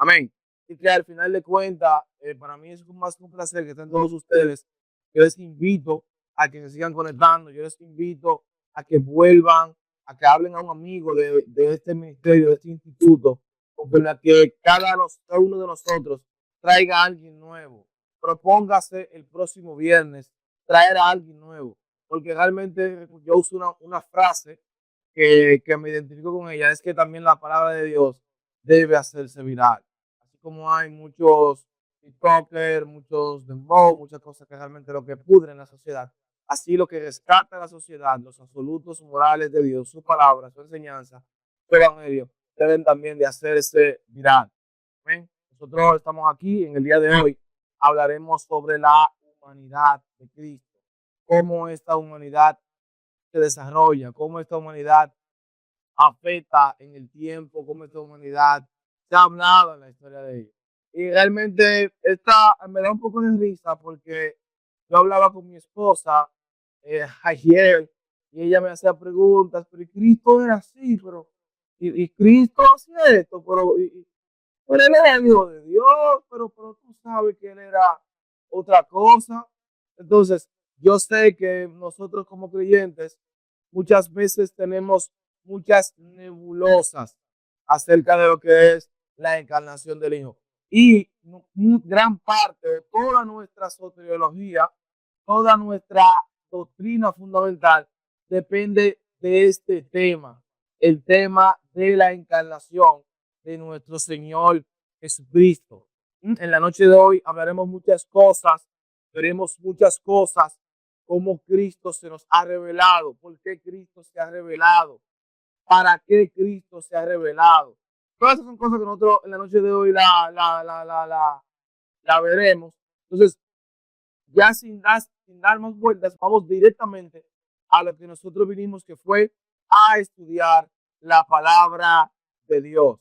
Amén. Y que al final de cuentas, para mí es más que un placer que estén todos ustedes. Yo les invito a que se sigan conectando, yo les invito a que vuelvan, a que hablen a un amigo de este ministerio, de este instituto, con la que cada uno de nosotros traiga a alguien nuevo. Propóngase el próximo viernes traer a alguien nuevo, porque realmente yo uso una frase que me identifico con ella, es que también la palabra de Dios debe hacerse viral. Así como hay muchos TikTokers, muchos dembow, muchas cosas que realmente lo que pudren la sociedad, así lo que rescata la sociedad, los absolutos morales de Dios, su palabra, su enseñanza, su evangelio, deben también de hacerse viral. ¿Ven? Nosotros estamos aquí en el día de hoy, hablaremos sobre la humanidad de Cristo, cómo esta humanidad se desarrolla, cómo esta humanidad afecta en el tiempo, cómo esta humanidad se ha hablado en la historia de ella. Y realmente esta me da un poco de risa porque yo hablaba con mi esposa ayer y ella me hacía preguntas, pero Cristo era así, pero y Cristo hacía esto, pero él era el hijo de Dios, pero tú sabes que él era otra cosa. Entonces, yo sé que nosotros como creyentes muchas veces tenemos muchas nebulosas acerca de lo que es la encarnación del Hijo. Y gran parte de toda nuestra soteriología, toda nuestra doctrina fundamental depende de este tema, el tema de la encarnación de nuestro Señor Jesucristo. En la noche de hoy hablaremos muchas cosas, veremos muchas cosas, cómo Cristo se nos ha revelado, por qué Cristo se ha revelado, para qué Cristo se ha revelado. Todas esas son cosas que nosotros en la noche de hoy la veremos. Entonces, ya sin dar más vueltas, vamos directamente a lo que nosotros vinimos, que fue a estudiar la palabra de Dios.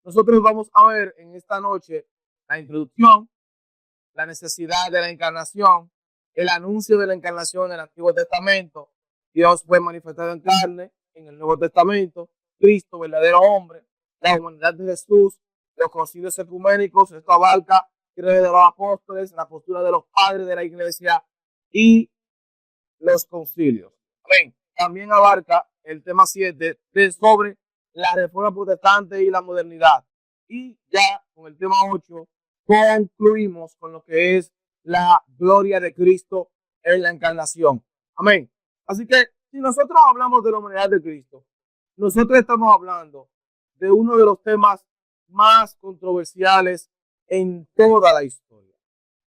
Nosotros vamos a ver en esta noche la introducción, la necesidad de la encarnación, el anuncio de la encarnación en el Antiguo Testamento. Dios fue manifestado en carne en el Nuevo Testamento, Cristo, verdadero hombre, la humanidad de Jesús, los concilios ecuménicos. Esto abarca de los apóstoles, la postura de los padres de la iglesia y los concilios. Amén. También abarca el tema 7 sobre la reforma protestante y la modernidad. Y ya con el tema 8 concluimos con lo que es la gloria de Cristo en la encarnación. Amén. Así que si nosotros hablamos de la humanidad de Cristo, nosotros estamos hablando de uno de los temas más controversiales en toda la historia.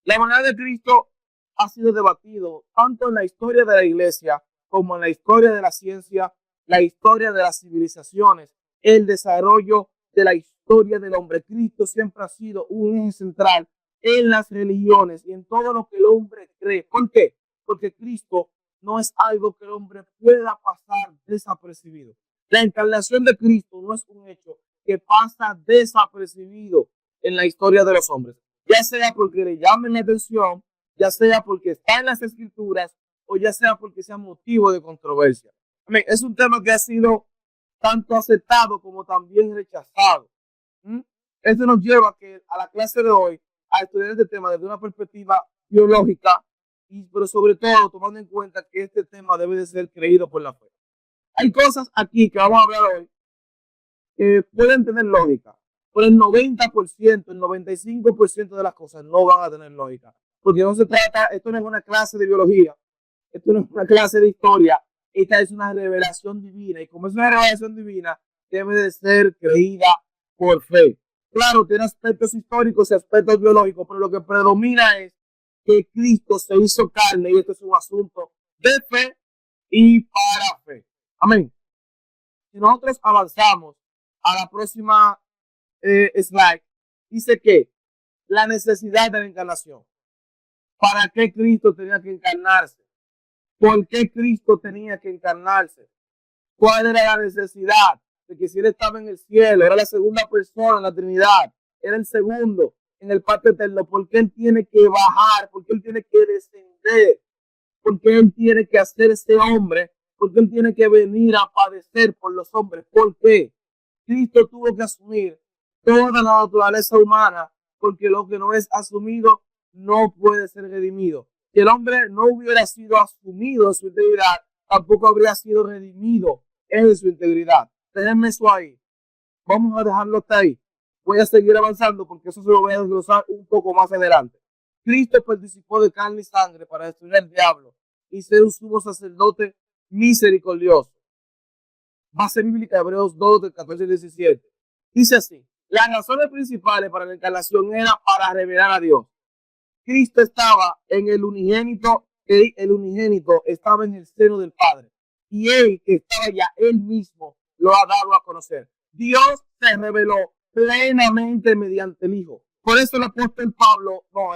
La humanidad de Cristo ha sido debatido tanto en la historia de la iglesia como en la historia de la ciencia, la historia de las civilizaciones, el desarrollo de la historia del hombre. Cristo siempre ha sido un eje central en las religiones y en todo lo que el hombre cree. ¿Por qué? Porque Cristo no es algo que el hombre pueda pasar desapercibido. La encarnación de Cristo no es un hecho que pasa desapercibido en la historia de los hombres, ya sea porque le llamen la atención, ya sea porque está en las escrituras o ya sea porque sea motivo de controversia. Amén. Es un tema que ha sido tanto aceptado como también rechazado. Esto nos lleva a la clase de hoy a estudiar este tema desde una perspectiva biológica, pero sobre todo tomando en cuenta que este tema debe de ser creído por la fe. Hay cosas aquí que vamos a hablar hoy que pueden tener lógica, pero el 90%, el 95% de las cosas no van a tener lógica. Porque no se trata, esto no es una clase de biología, esto no es una clase de historia, esta es una revelación divina. Y como es una revelación divina, debe de ser creída por fe. Claro, tiene aspectos históricos y aspectos biológicos, pero lo que predomina es que Cristo se hizo carne y esto es un asunto de fe y para fe. Amén. Si nosotros avanzamos a la próxima slide, dice que la necesidad de la encarnación. ¿Para qué Cristo tenía que encarnarse? ¿Por qué Cristo tenía que encarnarse? ¿Cuál era la necesidad? De que si él estaba en el cielo, era la segunda persona en la Trinidad, era el segundo en el pacto eterno, ¿por qué él tiene que bajar? ¿Por qué él tiene que descender? ¿Por qué él tiene que hacer este hombre? ¿Por qué él tiene que venir a padecer por los hombres? ¿Por qué? Cristo tuvo que asumir toda la naturaleza humana, porque lo que no es asumido no puede ser redimido. Si el hombre no hubiera sido asumido en su integridad, tampoco habría sido redimido en su integridad. Déjenme eso ahí. Vamos a dejarlo hasta ahí. Voy a seguir avanzando porque eso se lo voy a desglosar un poco más adelante. Cristo participó de carne y sangre para destruir al diablo y ser un sumo sacerdote misericordioso. Base bíblica de Hebreos 2, del 14 y 17. Dice así: las razones principales para la encarnación era para revelar a Dios. Cristo estaba en el unigénito estaba en el seno del Padre, y él que estaba ya, él mismo lo ha dado a conocer. Dios se reveló plenamente mediante el Hijo. Por eso el apóstol Pablo no,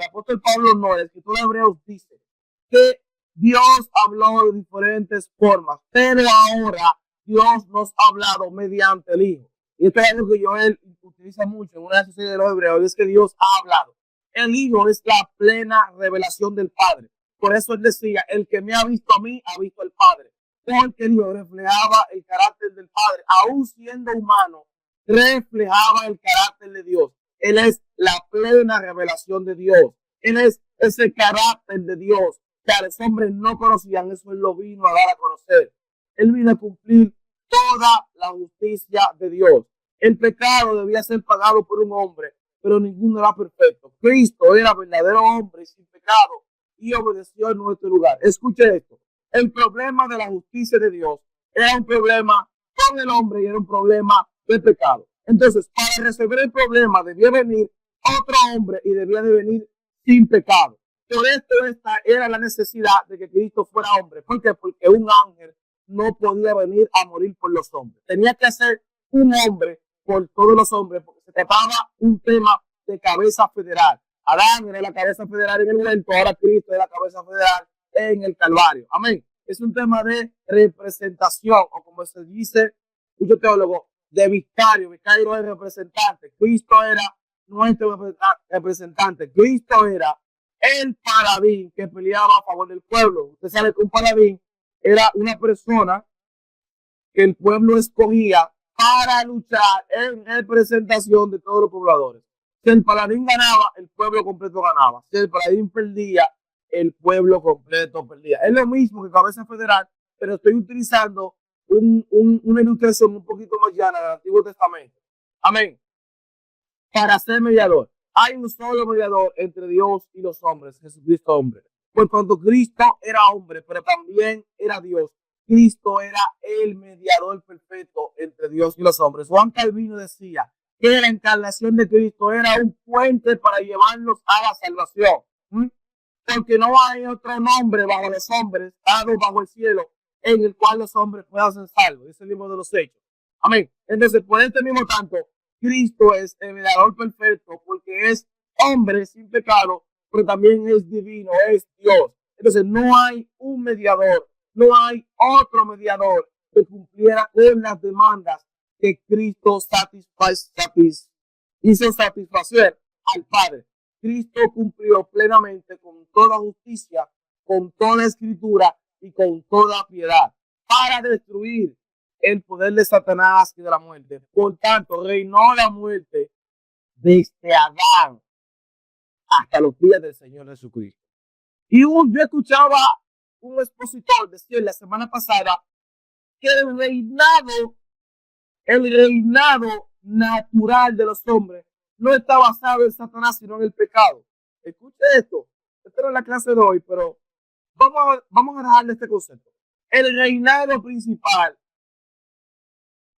el escritor de Hebreos dice que Dios habló de diferentes formas, pero ahora Dios nos ha hablado mediante el Hijo. Y esto es algo que Joel utiliza mucho en una de sus series de los Hebreos, es que Dios ha hablado. El Hijo es la plena revelación del Padre. Por eso él decía: el que me ha visto a mí, ha visto al Padre. Porque el Hijo reflejaba el carácter del Padre. Aún siendo humano, reflejaba el carácter de Dios. Él es la plena revelación de Dios. Él es ese carácter de Dios que a los hombres no conocían. Eso él lo vino a dar a conocer. Él vino a cumplir toda la justicia de Dios. El pecado debía ser pagado por un hombre, pero ninguno era perfecto. Cristo era verdadero hombre sin pecado y obedeció en nuestro lugar. Escuche esto: el problema de la justicia de Dios era un problema con el hombre y era un problema de pecado. Entonces, para resolver el problema debía venir otro hombre y debía de venir sin pecado. Por esto esta era la necesidad de que Cristo fuera hombre. ¿Por qué? Porque un ángel no podía venir a morir por los hombres. Tenía que ser un hombre por todos los hombres, porque se trataba un tema de cabeza federal. Adán era la cabeza federal en el huerto, ahora Cristo es la cabeza federal en el Calvario. Amén. Es un tema de representación, o como se dice mucho teólogo, de vicario. Vicario es representante. Cristo era nuestro representante. Cristo era el paladín que peleaba a favor del pueblo. Usted sabe que un paladín era una persona que el pueblo escogía para luchar en representación de todos los pobladores. Si el paladín ganaba, el pueblo completo ganaba. Si el paladín perdía, el pueblo completo perdía. Es lo mismo que cabeza federal, pero estoy utilizando una ilustración un poquito más llana del Antiguo Testamento. Amén. Para ser mediador. Hay un solo mediador entre Dios y los hombres, Jesucristo hombre. Por cuanto Cristo era hombre, pero también era Dios. Cristo era el mediador perfecto entre Dios y los hombres. Juan Calvino decía que la encarnación de Cristo era un puente para llevarnos a la salvación. Porque no hay otro nombre bajo los hombres, dado bajo el cielo, en el cual los hombres puedan ser salvos. Es el libro de los Hechos. Amén. Entonces, por este mismo tanto, Cristo es el mediador perfecto porque es hombre sin pecado, pero también es divino, es Dios. Entonces, no hay un mediador, no hay otro mediador que cumpliera con las demandas que Cristo hizo satisfacer al Padre. Cristo cumplió plenamente con toda justicia, con toda escritura y con toda piedad para destruir el poder de Satanás y de la muerte. Por tanto, reinó la muerte desde Adán hasta los días del Señor Jesucristo. Y yo escuchaba un expositor decir la semana pasada que el reinado natural de los hombres no está basado en Satanás, sino en el pecado. Escuche esto. Esta no es la clase de hoy, pero vamos a dejarle este concepto. El reinado principal,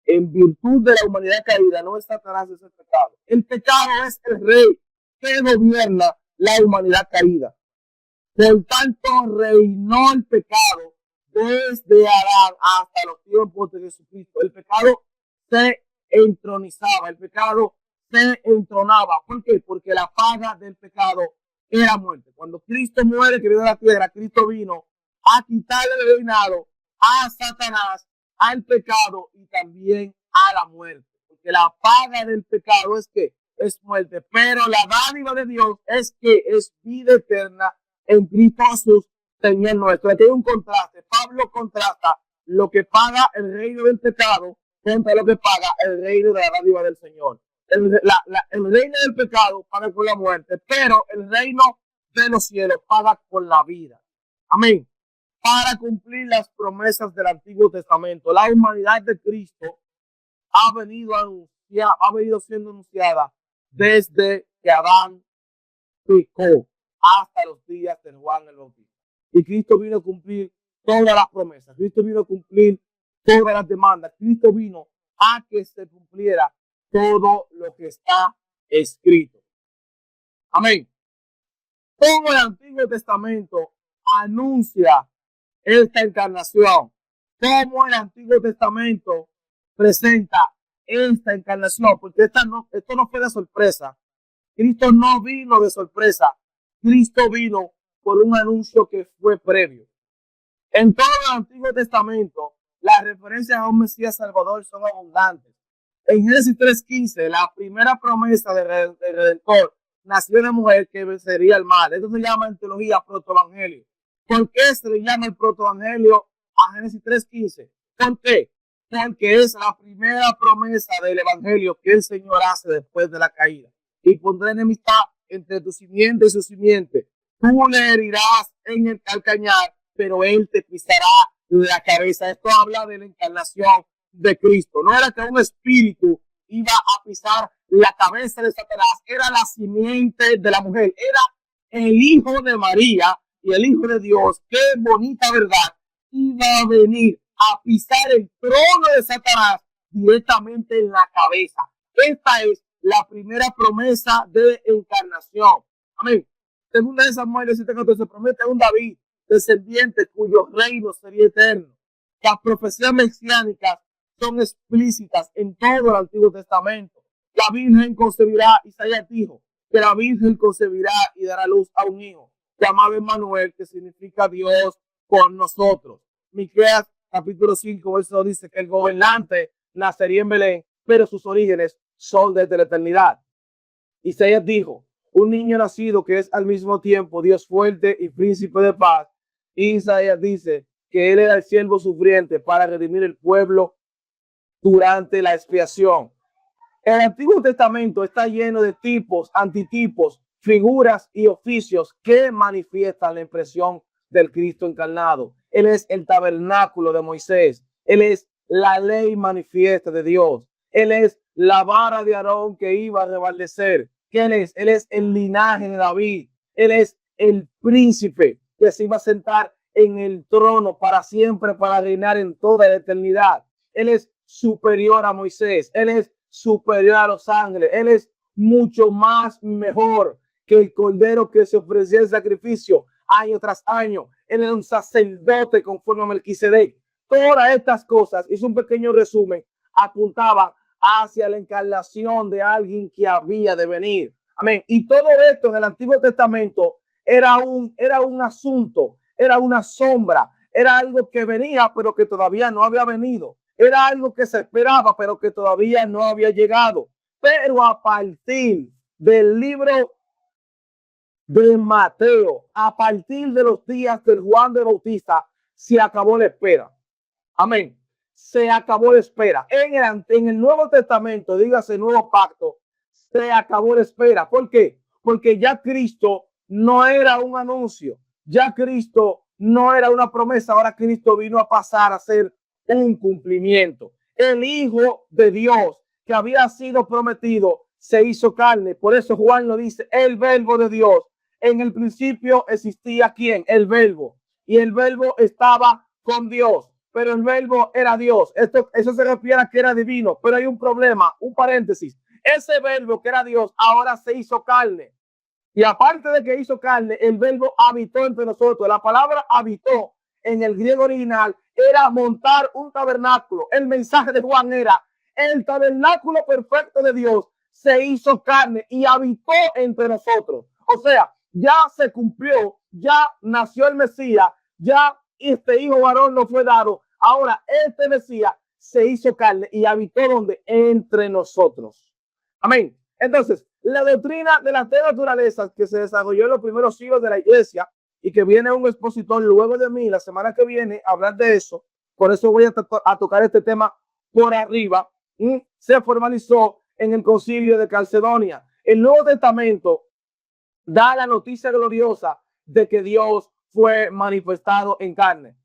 en virtud de la humanidad caída, no es Satanás, es el pecado. El pecado es el rey que gobierna la humanidad caída. Por tanto, reinó el pecado desde Adán hasta los tiempos de Jesucristo. El pecado se entronizaba, el pecado se entronaba. ¿Por qué? Porque la paga del pecado era muerte. Cuando Cristo muere, que vino a la tierra, Cristo vino a quitarle el reinado a Satanás, al pecado y también a la muerte. Porque la paga del pecado es que es muerte, pero la dádiva de Dios es que es vida eterna en Cristo Jesús, Señor nuestro. Aquí hay un contraste. Pablo contrasta lo que paga el reino del pecado contra lo que paga el reino de la dádiva del Señor. el reino del pecado paga con la muerte, pero el reino de los cielos paga con la vida. Amén. Para cumplir las promesas del Antiguo Testamento, la humanidad de Cristo ha venido siendo anunciada desde que Adán pecó hasta los días de Juan el Bautista. Y Cristo vino a cumplir todas las promesas. Cristo vino a cumplir todas las demandas. Cristo vino a que se cumpliera todo lo que está escrito. Amén. Todo el Antiguo Testamento anuncia esta encarnación. Como el Antiguo Testamento presenta esta encarnación, porque esto no fue de sorpresa. Cristo no vino de sorpresa. Cristo vino por un anuncio que fue previo. En todo el Antiguo Testamento, las referencias a un Mesías Salvador son abundantes. En Génesis 3:15, la primera promesa del Redentor nació de mujer que vencería el mal. Esto se llama en teología protoevangelio. ¿Por qué se le llama el protoevangelio a Génesis 3:15? ¿Por qué? Porque es la primera promesa del evangelio que el Señor hace después de la caída. Y pondré enemistad entre tu simiente y su simiente. Tú le herirás en el calcañar, pero él te pisará la cabeza. Esto habla de la encarnación de Cristo. No era que un espíritu iba a pisar la cabeza de Satanás, era la simiente de la mujer, era el hijo de María y el hijo de Dios. Qué bonita verdad. Iba a venir a pisar el trono de Satanás directamente en la cabeza. Esta es la primera promesa de encarnación. Amén. Segunda de Samuel 7:14 se promete a un David descendiente cuyo reino sería eterno. Las profecías mesiánicas son explícitas en todo el Antiguo Testamento. La Virgen concebirá, Isaías dijo que la Virgen concebirá y dará luz a un hijo llamado Emmanuel, que significa Dios con nosotros. Miqueas capítulo 5, verso dice que el gobernante nacería en Belén, pero sus orígenes son desde la eternidad. Isaías dijo, un niño nacido que es al mismo tiempo Dios fuerte y príncipe de paz. Isaías dice que él era el siervo sufriente para redimir el pueblo durante la expiación. El Antiguo Testamento está lleno de tipos, antitipos, figuras y oficios que manifiestan la impresión del Cristo encarnado. Él es el tabernáculo de Moisés. Él es la ley manifiesta de Dios. Él es la vara de Aarón que iba a rebaldecer. ¿Qué él es? Él es el linaje de David. Él es el príncipe que se iba a sentar en el trono para siempre, para reinar en toda la eternidad. Él es superior a Moisés. Él es superior a los ángeles. Él es mucho más mejor que el cordero que se ofrecía en sacrificio año tras año. Él es un sacerdote conforme a Melquisedec. Todas estas cosas, hizo un pequeño resumen, apuntaban hacia la encarnación de alguien que había de venir. Amén. Y todo esto en el Antiguo Testamento era un asunto, era una sombra, era algo que venía, pero que todavía no había venido. Era algo que se esperaba, pero que todavía no había llegado. Pero a partir del libro de Mateo, a partir de los días del Juan de Bautista, se acabó la espera. Amén. Se acabó la espera. En el Nuevo Testamento, dígase Nuevo Pacto, se acabó la espera. ¿Por qué? Porque ya Cristo no era un anuncio, ya Cristo no era una promesa, ahora Cristo vino a pasar a ser un cumplimiento. El Hijo de Dios que había sido prometido se hizo carne. Por eso Juan lo dice, el Verbo de Dios. En el principio existía ¿quién? El Verbo. Y el Verbo estaba con Dios. Pero el Verbo era Dios. Eso se refiere a que era divino. Pero hay un problema, un paréntesis. Ese Verbo que era Dios ahora se hizo carne. Y aparte de que hizo carne, el Verbo habitó entre nosotros. La palabra habitó en el griego original era montar un tabernáculo. El mensaje de Juan era el tabernáculo perfecto de Dios se hizo carne y habitó entre nosotros. O sea, ya se cumplió, ya nació el Mesías, ya este hijo varón nos fue dado. Ahora este Mesías se hizo carne y habitó donde entre nosotros. Amén. Entonces, la doctrina de las tres naturalezas que se desarrolló en los primeros siglos de la iglesia y que viene un expositor luego de mí la semana que viene a hablar de eso. Por eso voy a tocar este tema por arriba. Se formalizó en el concilio de Calcedonia. El Nuevo Testamento da la noticia gloriosa de que Dios fue manifestado en carne.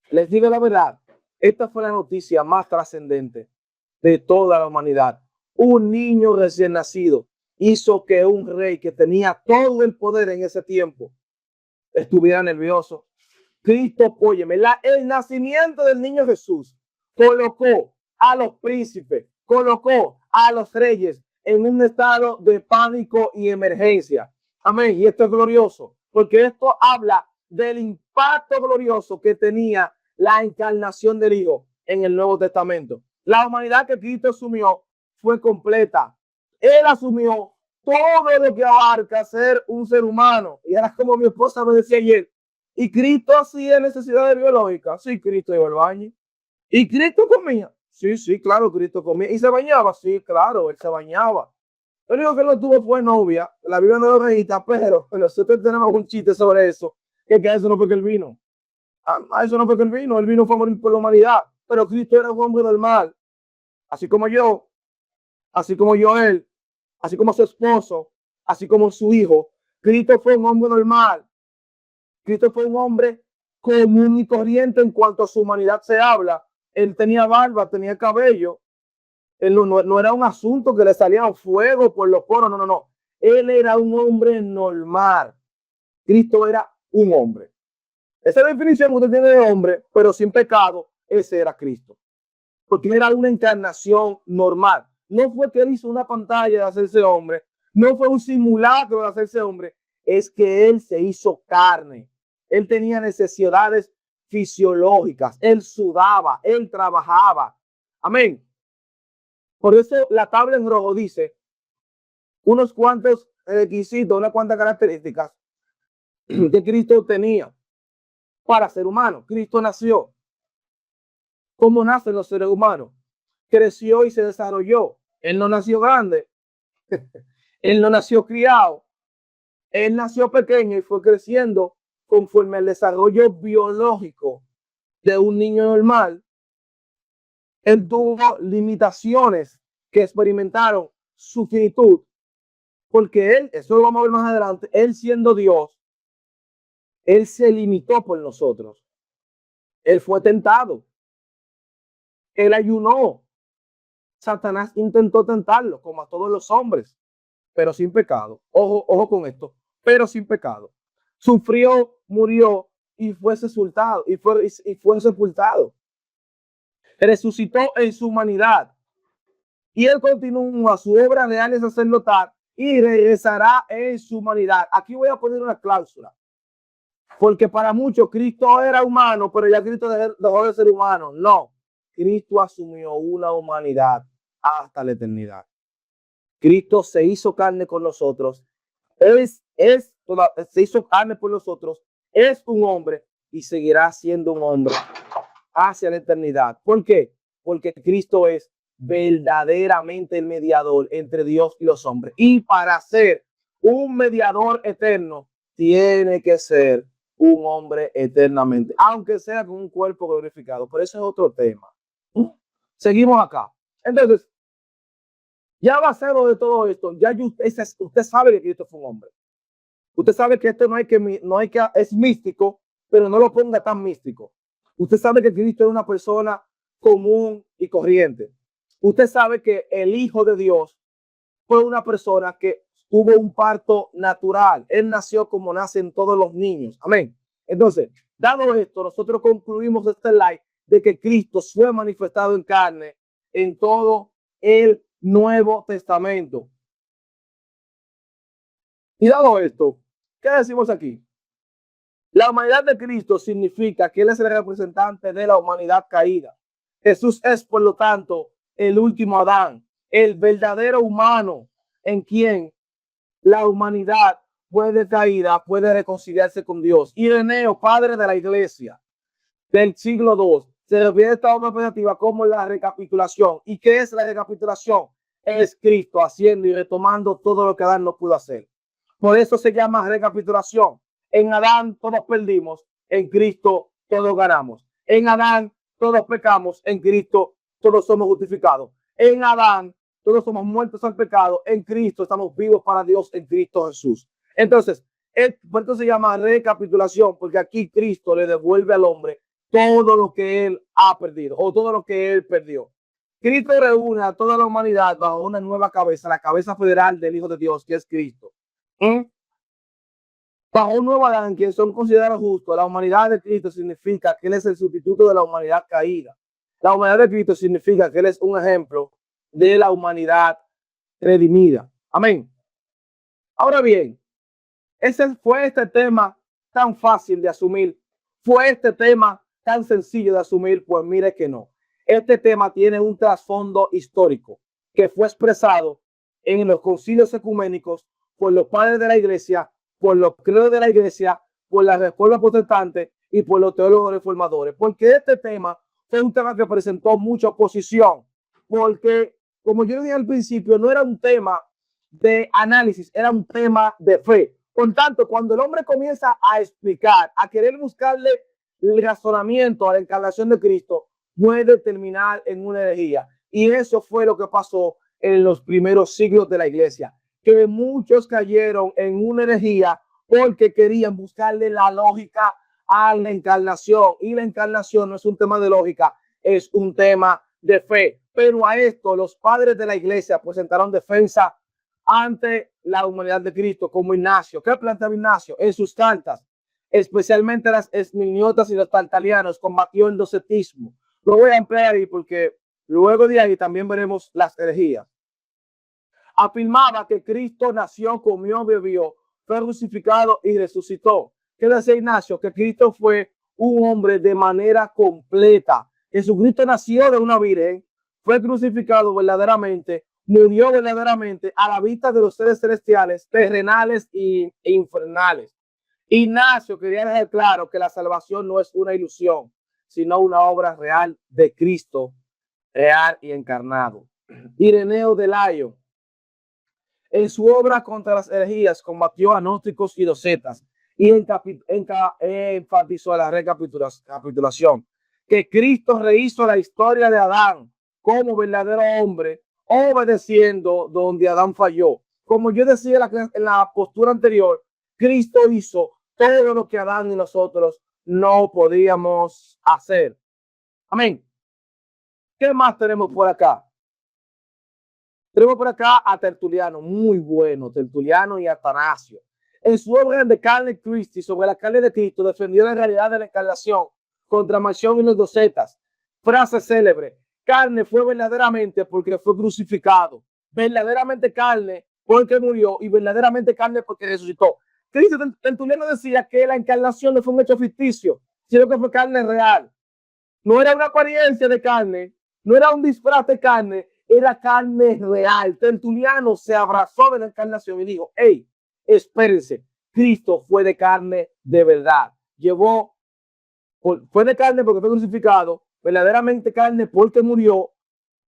Les digo la verdad, esta fue la noticia más trascendente de toda la humanidad. Un niño recién nacido hizo que un rey que tenía todo el poder en ese tiempo estuviera nervioso. Cristo, óyeme, el nacimiento del niño Jesús colocó a los príncipes, colocó a los reyes en un estado de pánico y emergencia. Amén. Y esto es glorioso, porque esto habla del impacto glorioso que tenía la encarnación del Hijo en el Nuevo Testamento. La humanidad que Cristo asumió fue completa. Él asumió todo lo que abarca ser un ser humano. Y era como mi esposa me decía ayer, ¿y Cristo hacía necesidades biológicas? Sí, Cristo iba al baño. ¿Y Cristo comía? Sí, claro, Cristo comía. ¿Y se bañaba? Sí, claro, él se bañaba. Lo único que no tuvo fue novia. La Biblia no lo registra, pero nosotros tenemos un chiste sobre eso, que eso no fue que él vino. Eso no fue que él vino fue a morir por la humanidad. Pero Cristo era un hombre normal, así como yo, él, así como su esposo, así como su hijo. Cristo fue un hombre normal. Cristo fue un hombre común y corriente en cuanto a su humanidad se habla. Él tenía barba, tenía cabello. Él no era un asunto que le salía fuego por los poros, no. Él era un hombre normal. Cristo era un hombre. Esa definición que usted tiene de hombre, pero sin pecado, ese era Cristo. Porque él era una encarnación normal. No fue que él hizo una pantalla de hacerse hombre, no fue un simulacro de hacerse hombre, es que él se hizo carne. Él tenía necesidades fisiológicas, él sudaba, él trabajaba. Amén. Por eso la tabla en rojo dice unos cuantos requisitos, unas cuantas características que Cristo tenía para ser humano. Cristo nació. ¿Cómo nacen los seres humanos? Creció y se desarrolló. Él no nació grande. Él no nació criado. Él nació pequeño y fue creciendo conforme al desarrollo biológico de un niño normal. Él tuvo limitaciones que experimentaron su finitud, porque él, eso lo vamos a ver más adelante, él siendo Dios, él se limitó por nosotros. Él fue tentado. Él ayunó. Satanás intentó tentarlo, como a todos los hombres, pero sin pecado. Ojo con esto, pero sin pecado. Sufrió, murió y fue sepultado. Y fue sepultado. Resucitó en su humanidad. Y él continúa su obra real de sacerdotal y regresará en su humanidad. Aquí voy a poner una cláusula. Porque para muchos Cristo era humano, pero ya Cristo dejó de ser humano. No. Cristo asumió una humanidad hasta la eternidad. Cristo se hizo carne con nosotros. Se hizo carne por nosotros. Es un hombre y seguirá siendo un hombre hacia la eternidad. ¿Por qué? Porque Cristo es verdaderamente el mediador entre Dios y los hombres. Y para ser un mediador eterno, tiene que ser un hombre eternamente, aunque sea con un cuerpo glorificado. Pero eso es otro tema. Seguimos acá. Entonces, ya basado de todo esto, ya usted sabe que Cristo fue un hombre. Usted sabe que esto no hay que es místico, pero no lo ponga tan místico. Usted sabe que Cristo es una persona común y corriente. Usted sabe que el Hijo de Dios fue una persona que tuvo un parto natural. Él nació como nacen todos los niños. Amén. Entonces, dado esto, nosotros concluimos este live de que Cristo fue manifestado en carne en todo el Nuevo Testamento. Y dado esto, ¿qué decimos aquí? La humanidad de Cristo significa que Él es el representante de la humanidad caída. Jesús es, por lo tanto, el último Adán, el verdadero humano en quien la humanidad puede caída, puede reconciliarse con Dios. Ireneo, padre de la iglesia del siglo II, se refiere a esta obra operativa como la recapitulación. ¿Y qué es la recapitulación? Es Cristo haciendo y retomando todo lo que Adán no pudo hacer. Por eso se llama recapitulación. En Adán todos perdimos, en Cristo todos ganamos. En Adán todos pecamos, en Cristo todos somos justificados. En Adán todos somos muertos al pecado, en Cristo estamos vivos para Dios en Cristo Jesús. Entonces, por esto se llama recapitulación, porque aquí Cristo le devuelve al hombre todo lo que él ha perdido o todo lo que él perdió. Cristo reúne a toda la humanidad bajo una nueva cabeza, la cabeza federal del Hijo de Dios, que es Cristo. Bajo un nuevo Adán, quien son considerados justos, la humanidad de Cristo significa que Él es el sustituto de la humanidad caída. La humanidad de Cristo significa que Él es un ejemplo de la humanidad redimida. Amén. Ahora bien, fue este tema tan fácil de asumir. Fue este tema tan sencillo de asumir. Pues mire que no. Este tema tiene un trasfondo histórico que fue expresado en los concilios ecuménicos por los padres de la iglesia, por los credos de la iglesia, por la reforma protestante y por los teólogos reformadores. Porque este tema fue un tema que presentó mucha oposición. Porque, como yo dije al principio, no era un tema de análisis, era un tema de fe. Por tanto, cuando el hombre comienza a explicar, a querer buscarle el razonamiento a la encarnación de Cristo, puede terminar en una herejía. Y eso fue lo que pasó en los primeros siglos de la iglesia, que muchos cayeron en una herejía porque querían buscarle la lógica a la encarnación. Y la encarnación no es un tema de lógica, es un tema de fe. Pero a esto los padres de la iglesia presentaron defensa ante la humanidad de Cristo, como Ignacio. ¿Qué planteaba Ignacio? En sus cartas, especialmente las esminiotas y los tartalianos, combatió el docetismo. Lo voy a emplear ahí porque luego de ahí también veremos las herejías. Afirmaba que Cristo nació, comió, bebió, fue crucificado y resucitó. ¿Qué decía Ignacio? Que Cristo fue un hombre de manera completa. Jesucristo nació de una virgen, fue crucificado verdaderamente, murió verdaderamente a la vista de los seres celestiales, terrenales e infernales. Ignacio quería dejar claro que la salvación no es una ilusión, sino una obra real de Cristo, real y encarnado. Ireneo de Layo, en su obra contra las herejías, combatió a gnósticos y docetas y enfatizó la recapitulación, que Cristo rehizo la historia de Adán como verdadero hombre, obedeciendo donde Adán falló. Como yo decía en la postura anterior, Cristo hizo todo lo que Adán y nosotros no podíamos hacer. Amén. ¿Qué más tenemos por acá? Tenemos por acá a Tertuliano, muy bueno, Tertuliano y Atanasio. En su obra de Carne Christi sobre la carne de Cristo, defendió la realidad de la encarnación contra Marción y los docetas. Frase célebre: carne fue verdaderamente porque fue crucificado, verdaderamente carne porque murió y verdaderamente carne porque resucitó. Cristo Tertuliano decía que la encarnación no fue un hecho ficticio, sino que fue carne real. No era una apariencia de carne, no era un disfraz de carne, era carne real. Tertuliano se abrazó de la encarnación y dijo: hey, espérense, Cristo fue de carne de verdad. Fue de carne porque fue crucificado, verdaderamente carne porque murió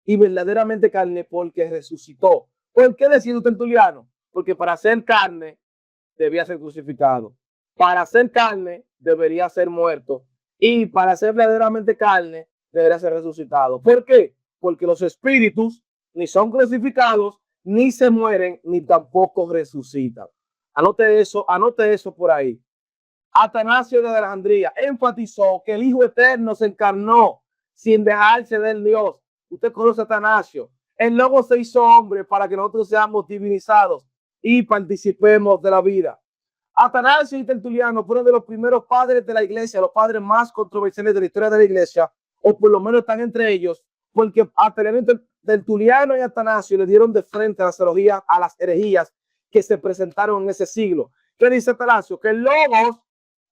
y verdaderamente carne porque resucitó. ¿Por qué decía Tertuliano? Porque para ser carne debía ser crucificado. Para ser carne debería ser muerto. Y para ser verdaderamente carne debería ser resucitado. ¿Por qué? Porque los espíritus ni son crucificados, ni se mueren, ni tampoco resucitan. Anote eso por ahí. Atanasio de Alejandría enfatizó que el Hijo Eterno se encarnó sin dejarse del Dios. Usted conoce a Atanasio. El Logo se hizo hombre para que nosotros seamos divinizados y participemos de la vida. Atanasio y Tertuliano fueron de los primeros padres de la iglesia, los padres más controversiales de la historia de la iglesia, o por lo menos están entre ellos, porque a Tertuliano y Atanasio le dieron de frente a las herejías que se presentaron en ese siglo. ¿Qué dice Atanasio? Que el Logos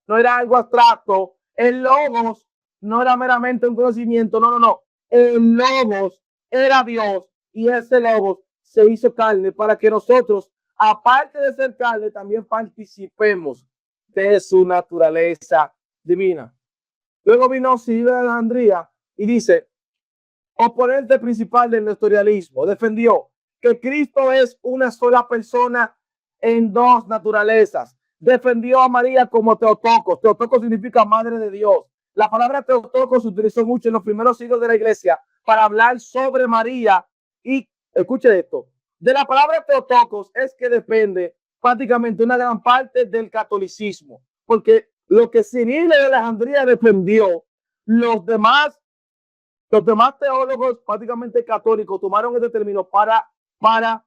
no era algo abstracto, el Logos no era meramente un conocimiento, no. El Logos era Dios y ese Logos se hizo carne para que nosotros, aparte de ser carne, también participemos de su naturaleza divina. Luego vino Ciro de Alejandría y dice: oponente principal del nestorianismo, defendió que Cristo es una sola persona en dos naturalezas. Defendió a María como Teotocos. Teotocos significa madre de Dios. La palabra Teotocos se utilizó mucho en los primeros siglos de la iglesia para hablar sobre María y escuche esto, de la palabra Teotocos es que depende prácticamente una gran parte del catolicismo, porque lo que Cirilo de Alejandría defendió, los demás teólogos prácticamente católicos tomaron este término para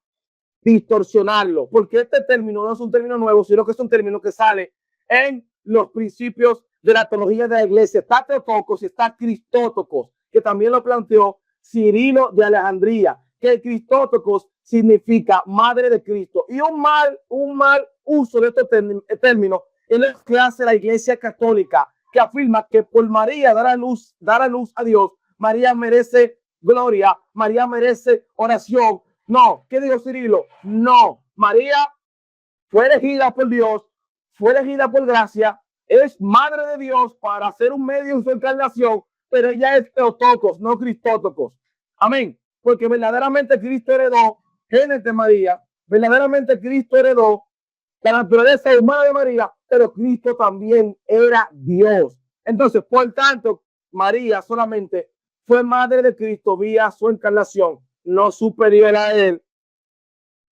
distorsionarlo, porque este término no es un término nuevo, sino que es un término que sale en los principios de la teología de la iglesia. Está Teotocos y está Cristótocos, que también lo planteó Cirilo de Alejandría, que Cristótocos significa madre de Cristo. Y un mal uso de este término es lo que hace la iglesia católica, que afirma que por María dar a luz a Dios, María merece gloria, María merece oración. No, ¿qué dijo Cirilo? No, María fue elegida por Dios, fue elegida por gracia, es madre de Dios para hacer un medio en su encarnación, pero ella es Teotocos, no Cristótocos. Amén. Porque verdaderamente Cristo heredó genes de María, verdaderamente Cristo heredó la naturaleza humana de María, pero Cristo también era Dios. Entonces, por tanto, María solamente fue madre de Cristo vía su encarnación, no superior a él,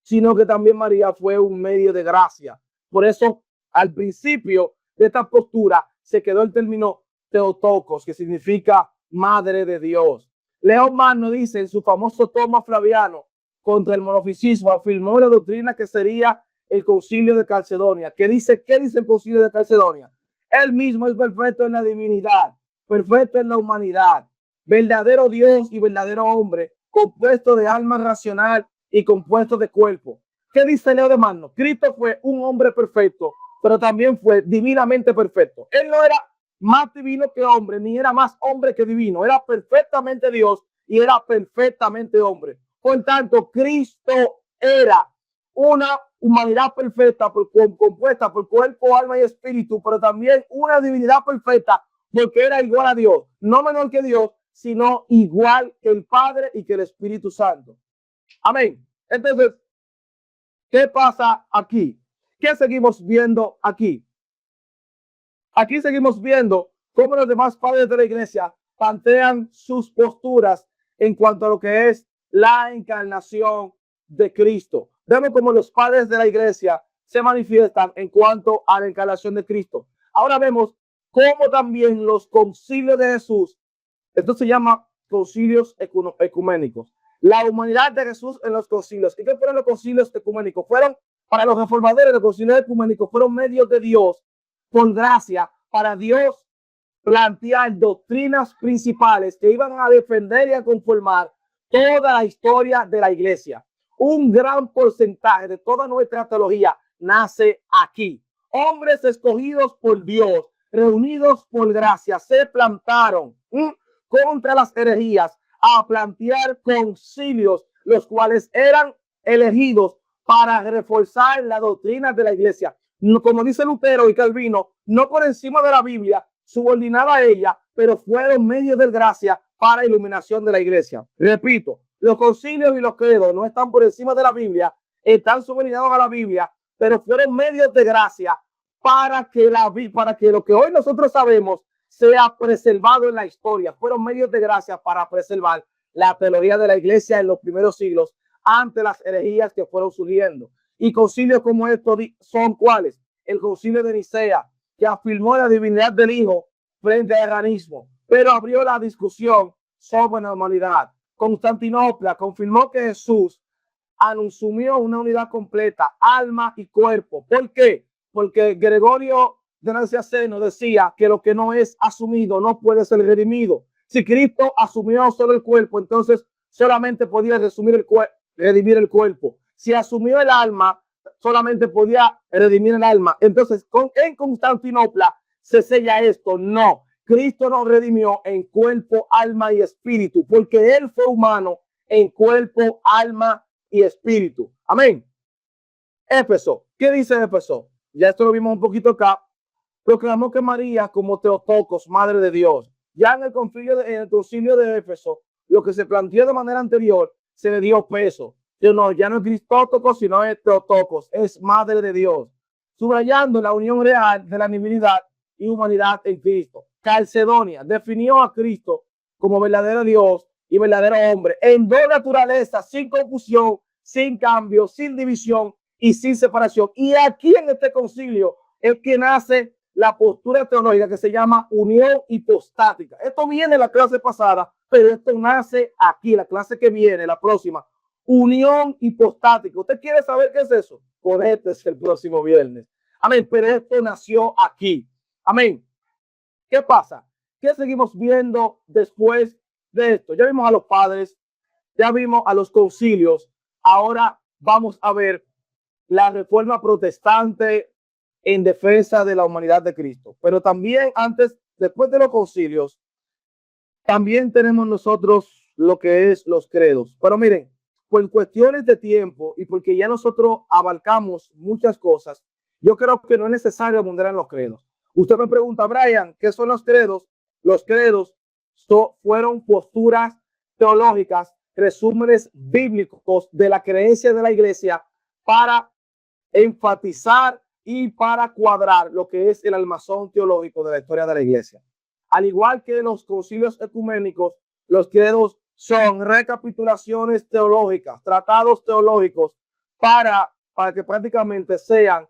sino que también María fue un medio de gracia. Por eso, al principio de esta postura, se quedó el término Teotocos, que significa madre de Dios. León Magno dice en su famoso toma Flaviano contra el monofisismo, afirmó la doctrina que sería el concilio de Calcedonia. ¿Qué dice el concilio de Calcedonia? Él mismo es perfecto en la divinidad, perfecto en la humanidad, verdadero Dios y verdadero hombre, compuesto de alma racional y compuesto de cuerpo. ¿Qué dice Leo de Magno? Cristo fue un hombre perfecto, pero también fue divinamente perfecto. Él no era más divino que hombre, ni era más hombre que divino. Era perfectamente Dios y era perfectamente hombre. Por tanto, Cristo era una humanidad perfecta compuesta por cuerpo, alma y espíritu, pero también una divinidad perfecta porque era igual a Dios, no menor que Dios, sino igual que el Padre y que el Espíritu Santo. Amén. Entonces, ¿qué pasa aquí? ¿Qué seguimos viendo aquí? Aquí seguimos viendo cómo los demás padres de la iglesia plantean sus posturas en cuanto a lo que es la encarnación de Cristo. Vemos cómo los padres de la iglesia se manifiestan en cuanto a la encarnación de Cristo. Ahora vemos cómo también los concilios de Jesús, esto se llama concilios ecuménicos, la humanidad de Jesús en los concilios. ¿Y qué fueron los concilios ecuménicos? Fueron, para los reformadores, los concilios ecuménicos fueron medios de Dios, por gracia, para Dios plantear doctrinas principales que iban a defender y a conformar toda la historia de la iglesia. Un gran porcentaje de toda nuestra teología nace aquí. Hombres escogidos por Dios, reunidos por gracia, se plantaron contra las herejías a plantear concilios, los cuales eran elegidos para reforzar la doctrina de la iglesia. Como dice Lutero y Calvino, no por encima de la Biblia, subordinada a ella, pero fueron medios de gracia para iluminación de la iglesia. Repito, los concilios y los credos no están por encima de la Biblia, están subordinados a la Biblia, pero fueron medios de gracia para que lo que hoy nosotros sabemos sea preservado en la historia. Fueron medios de gracia para preservar la teología de la iglesia en los primeros siglos ante las herejías que fueron surgiendo. Y concilios como estos son ¿cuáles? El concilio de Nicea, que afirmó la divinidad del Hijo frente al paganismo, pero abrió la discusión sobre la humanidad. Constantinopla confirmó que Jesús asumió una unidad completa, alma y cuerpo. ¿Por qué? Porque Gregorio de Nacianceno decía que lo que no es asumido no puede ser redimido. Si Cristo asumió solo el cuerpo, entonces solamente podía redimir el cuerpo. Si asumió el alma, solamente podía redimir el alma. Entonces, en Constantinopla se sella esto. No, Cristo nos redimió en cuerpo, alma y espíritu, porque Él fue humano en cuerpo, alma y espíritu. Amén. Éfeso. ¿Qué dice Éfeso? Ya esto lo vimos un poquito acá. Proclamó que María como Teotocos, madre de Dios. Ya en el concilio de Éfeso, lo que se planteó de manera anterior, se le dio peso. Ya no es Cristótocos, sino es Teotocos, es madre de Dios, subrayando la unión real de la divinidad y humanidad en Cristo. Calcedonia definió a Cristo como verdadero Dios y verdadero hombre, en dos naturalezas, sin confusión, sin cambio, sin división y sin separación. Y aquí en este concilio es que nace la postura teológica que se llama unión hipostática. Esto viene en la clase pasada, pero esto nace aquí, la clase que viene, la próxima. Unión hipostática. ¿Usted quiere saber qué es eso? Conéctese el próximo viernes. Amén. Pero esto nació aquí. Amén. ¿Qué pasa? ¿Qué seguimos viendo después de esto? Ya vimos a los padres, ya vimos a los concilios. Ahora vamos a ver la reforma protestante en defensa de la humanidad de Cristo. Pero también antes, después de los concilios, también tenemos nosotros lo que es los credos. Pero miren, por cuestiones de tiempo y porque ya nosotros abarcamos muchas cosas, yo creo que no es necesario abundar en los credos. Usted me pregunta, Brian, ¿qué son los credos? Los credos fueron posturas teológicas, resúmenes bíblicos de la creencia de la iglesia para enfatizar y para cuadrar lo que es el almazón teológico de la historia de la iglesia. Al igual que los concilios ecuménicos, los credos son recapitulaciones teológicas, tratados teológicos para que prácticamente sean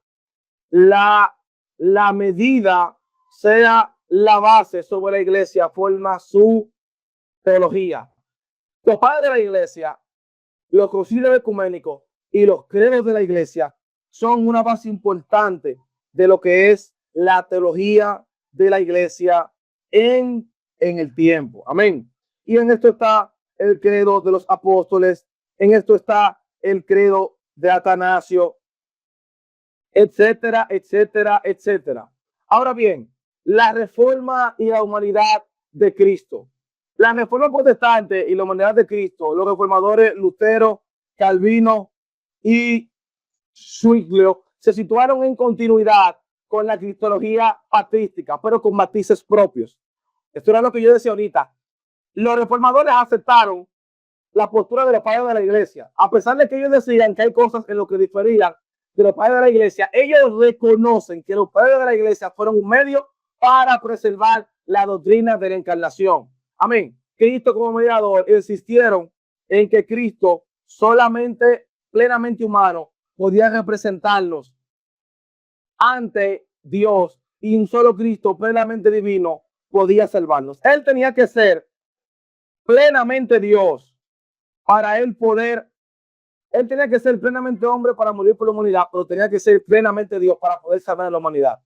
la medida, sea la base sobre la iglesia, forma su teología. Los padres de la iglesia, los concilios ecuménicos y los credos de la iglesia son una base importante de lo que es la teología de la iglesia en el tiempo. Amén. Y en esto está el credo de los apóstoles, en esto está el credo de Atanasio, etcétera, etcétera, etcétera. Ahora bien, la reforma y la humanidad de Cristo. La reforma protestante y la humanidad de Cristo, los reformadores Lutero, Calvino y Zwinglio se situaron en continuidad con la cristología patrística, pero con matices propios. Esto era lo que yo decía ahorita. Los reformadores aceptaron la postura de los padres de la iglesia, a pesar de que ellos decían que hay cosas en lo que diferían de los padres de la iglesia. Ellos reconocen que los padres de la iglesia fueron un medio para preservar la doctrina de la encarnación. Amén. Cristo como mediador, insistieron en que Cristo solamente plenamente humano podía representarnos ante Dios y un solo Cristo plenamente divino podía salvarnos. Él tenía que ser plenamente Dios para él poder, él tenía que ser plenamente hombre para morir por la humanidad, pero tenía que ser plenamente Dios para poder salvar a la humanidad.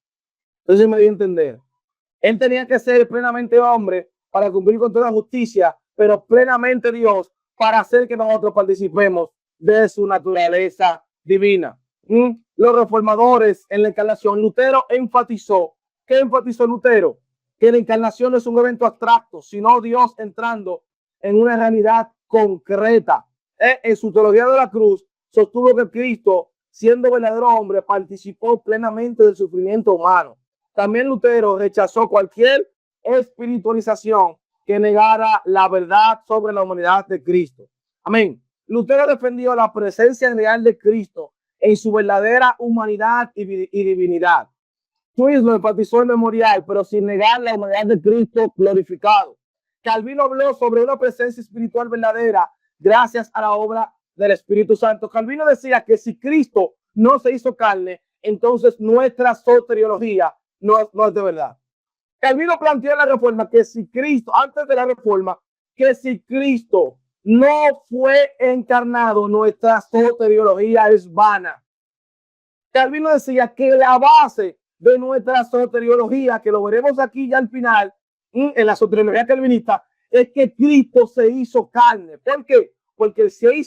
Entonces me dio a entender. Él tenía que ser plenamente hombre para cumplir con toda justicia, pero plenamente Dios para hacer que nosotros participemos de su naturaleza divina. Los reformadores en la encarnación, Lutero enfatizó, ¿qué enfatizó Lutero? Que la encarnación no es un evento abstracto, sino Dios entrando en una realidad concreta. En su teología de la cruz, sostuvo que Cristo, siendo verdadero hombre, participó plenamente del sufrimiento humano. También Lutero rechazó cualquier espiritualización que negara la verdad sobre la humanidad de Cristo. Amén. Lutero defendió la presencia real de Cristo en su verdadera humanidad y divinidad. Zwinglio enfatizó el memorial, pero sin negar la humanidad de Cristo glorificado. Calvino habló sobre una presencia espiritual verdadera gracias a la obra del Espíritu Santo. Calvino decía que si Cristo no se hizo carne, entonces nuestra soteriología no es de verdad. Calvino planteó en la reforma que si Cristo, antes de la reforma, que si Cristo no fue encarnado, nuestra soteriología es vana. Calvino decía que la base de nuestra soteriología, que lo veremos aquí ya al final, en la soteriología calvinista, es que Cristo se hizo carne. ¿Por qué? Porque si Él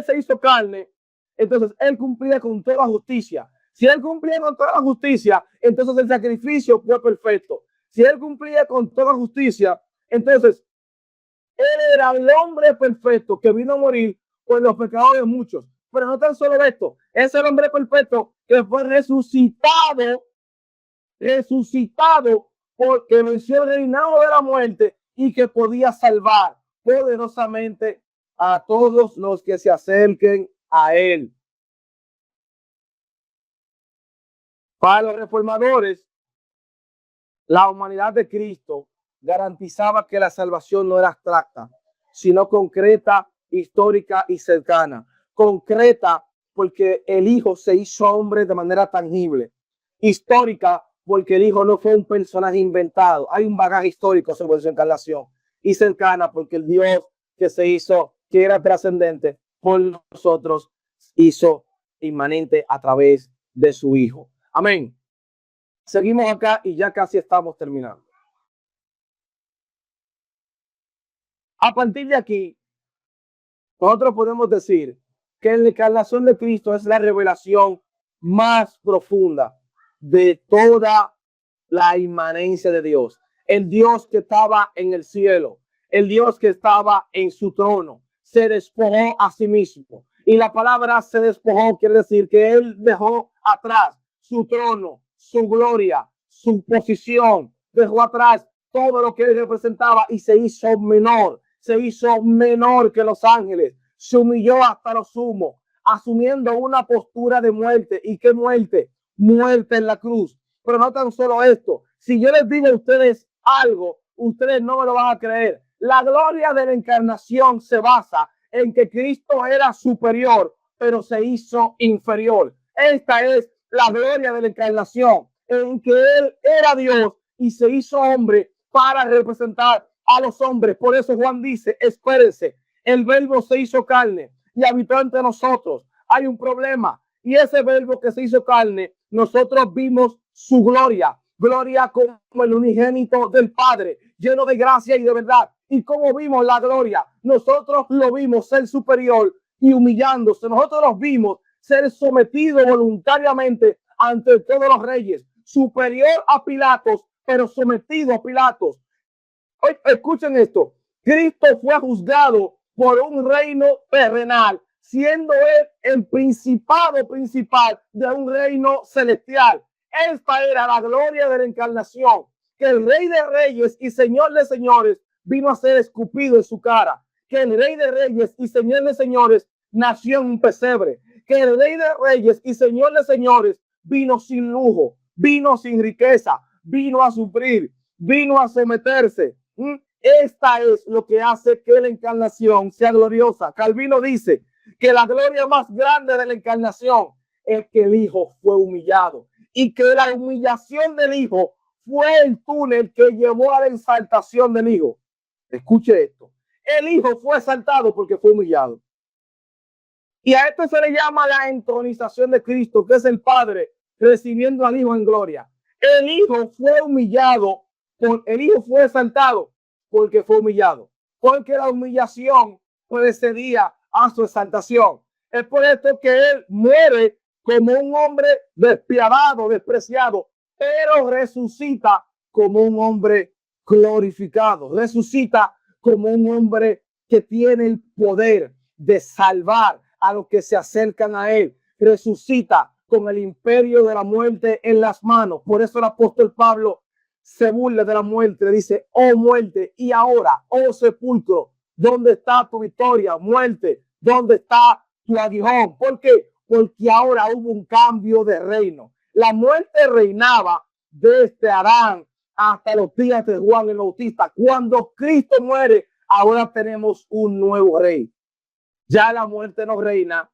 se hizo carne, entonces Él cumplía con toda justicia. Si Él cumplía con toda la justicia, entonces el sacrificio fue perfecto. Si Él cumplía con toda justicia, entonces Él era el hombre perfecto que vino a morir por los pecados de muchos. Pero no tan solo esto, es el hombre perfecto que fue resucitado porque venció el reinado de la muerte y que podía salvar poderosamente a todos los que se acerquen a Él. Para los reformadores, la humanidad de Cristo garantizaba que la salvación no era abstracta, sino concreta, histórica y cercana. Concreta porque el Hijo se hizo hombre de manera tangible. Histórica porque el Hijo no fue un personaje inventado. Hay un bagaje histórico sobre su encarnación. Y cercana porque el Dios que se hizo, que era trascendente por nosotros, hizo inmanente a través de su Hijo. Amén. Seguimos acá y ya casi estamos terminando. A partir de aquí, nosotros podemos decir que la encarnación de Cristo es la revelación más profunda de toda la inmanencia de Dios. El Dios que estaba en el cielo, el Dios que estaba en su trono, se despojó a sí mismo. Y la palabra se despojó quiere decir que él dejó atrás su trono, su gloria, su posición, dejó atrás todo lo que él representaba y se hizo menor que los ángeles, se humilló hasta lo sumo, asumiendo una postura de muerte. ¿Y qué muerte? Muerte en la cruz. Pero no tan solo esto, si yo les digo a ustedes algo, ustedes no me lo van a creer. La gloria de la encarnación se basa en que Cristo era superior, pero se hizo inferior. Esta es la gloria de la encarnación, en que Él era Dios y se hizo hombre para representar a los hombres. Por eso Juan dice, espérense, el verbo se hizo carne y habitó entre nosotros. Hay un problema, y ese verbo que se hizo carne, nosotros vimos su gloria, gloria como el unigénito del Padre, lleno de gracia y de verdad. Y como vimos la gloria, nosotros lo vimos ser superior y humillándose. Nosotros los vimos ser sometido voluntariamente ante todos los reyes, superior a Pilatos, pero sometido a Pilatos. Hoy, escuchen esto, Cristo fue juzgado por un reino terrenal, siendo él el principado principal de un reino celestial. Esta era la gloria de la encarnación, que el Rey de Reyes y Señor de Señores vino a ser escupido en su cara, que el Rey de Reyes y Señor de Señores nació en un pesebre, que el Rey de Reyes y Señor de Señores vino sin lujo, vino sin riqueza, vino a sufrir, vino a someterse. Esta es lo que hace que la encarnación sea gloriosa. Calvino dice que la gloria más grande de la encarnación es que el Hijo fue humillado y que la humillación del Hijo fue el túnel que llevó a la exaltación del Hijo. Escuche esto. El Hijo fue exaltado porque fue humillado. Y a esto se le llama la entronización de Cristo, que es el Padre recibiendo al Hijo en gloria. El Hijo fue humillado, el Hijo fue exaltado porque fue humillado, porque la humillación precedía a su exaltación. Es por esto que él muere como un hombre despiadado, despreciado, pero resucita como un hombre glorificado, resucita como un hombre que tiene el poder de salvar a los que se acercan a él, resucita con el imperio de la muerte en las manos. Por eso el apóstol Pablo se burla de la muerte, le dice, oh muerte, y ahora, oh sepulcro, ¿dónde está tu victoria? Muerte, ¿dónde está tu aguijón? ¿Por qué? Porque ahora hubo un cambio de reino. La muerte reinaba desde Adán hasta los días de Juan el Bautista. Cuando Cristo muere, ahora tenemos un nuevo rey. Ya la muerte no reina,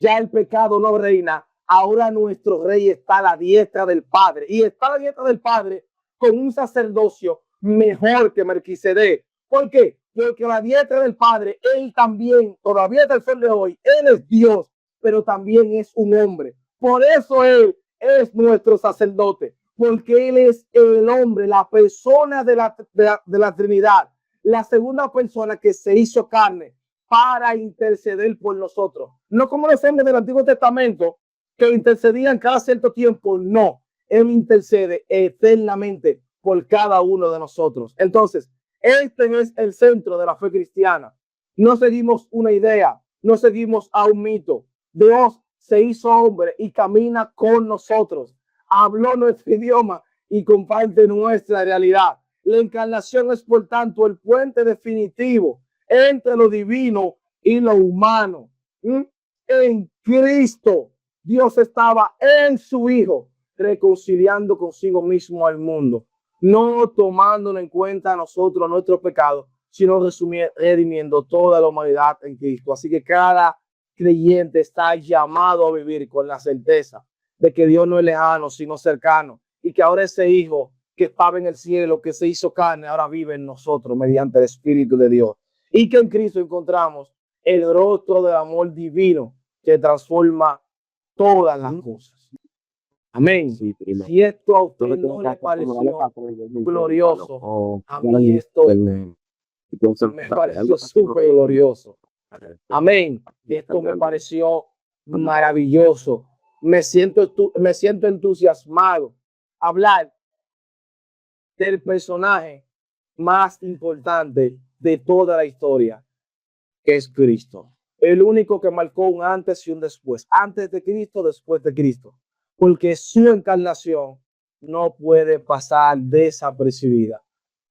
ya el pecado no reina. Ahora nuestro rey está a la diestra del Padre, y está a la diestra del Padre con un sacerdocio mejor que Melquisedec. ¿Por qué? Porque a la diestra del Padre, él también, todavía hasta el sol de hoy, él es Dios, pero también es un hombre. Por eso él es nuestro sacerdote, porque él es el hombre, la persona de la Trinidad, la segunda persona que se hizo carne para interceder por nosotros. No como los hombres del Antiguo Testamento que intercedían cada cierto tiempo, no. Él intercede eternamente por cada uno de nosotros. Entonces, este es el centro de la fe cristiana. No seguimos una idea, no seguimos a un mito. Dios se hizo hombre y camina con nosotros. Habló nuestro idioma y comparte nuestra realidad. La encarnación es, por tanto, el puente definitivo entre lo divino y lo humano. En Cristo, Dios estaba en su Hijo, reconciliando consigo mismo al mundo, no tomándolo en cuenta a nosotros, nuestros pecados, sino redimiendo toda la humanidad en Cristo. Así que cada creyente está llamado a vivir con la certeza de que Dios no es lejano, sino cercano, y que ahora ese Hijo que estaba en el cielo, que se hizo carne, ahora vive en nosotros mediante el Espíritu de Dios, y que en Cristo encontramos el rostro del amor divino que transforma todas las cosas. Amén. Sí, primo. Si esto a usted Todo no lo le que pareció glorioso, a mí esto me me pareció súper glorioso. Amén. Esto me pareció maravilloso. Me siento entusiasmado a hablar del personaje más importante de toda la historia, que es Cristo. El único que marcó un antes y un después. Antes de Cristo, después de Cristo. Porque su encarnación no puede pasar desapercibida.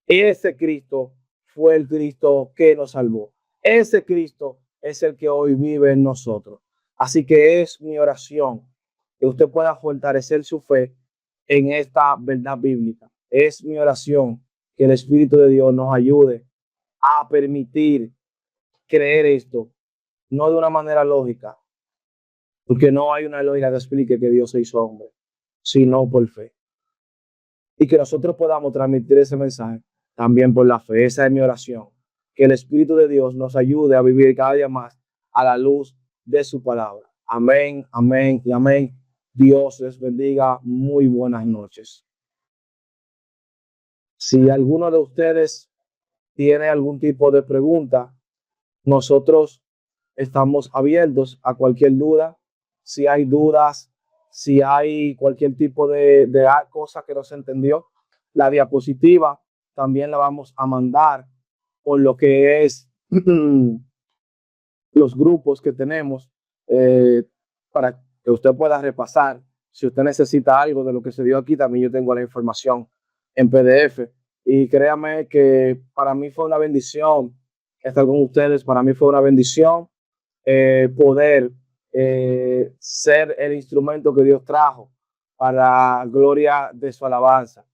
Ese Cristo fue el Cristo que nos salvó. Ese Cristo es el que hoy vive en nosotros. Así que es mi oración que usted pueda fortalecer su fe en esta verdad bíblica. Es mi oración que el Espíritu de Dios nos ayude a permitir creer esto, no de una manera lógica, porque no hay una lógica que explique que Dios se hizo hombre, sino por fe. Y que nosotros podamos transmitir ese mensaje también por la fe. Esa es mi oración. Que el Espíritu de Dios nos ayude a vivir cada día más a la luz de su palabra. Amén, amén y amén. Dios les bendiga. Muy buenas noches. Si alguno de ustedes tiene algún tipo de pregunta, nosotros estamos abiertos a cualquier duda. Si hay dudas, si hay cualquier tipo de cosa que no se entendió, la diapositiva también la vamos a mandar por lo que es los grupos que tenemos para que usted pueda repasar. Si usted necesita algo de lo que se dio aquí, también yo tengo la información en PDF. Y créame que para mí fue una bendición estar con ustedes. Para mí fue una bendición poder ser el instrumento que Dios trajo para la gloria de su alabanza.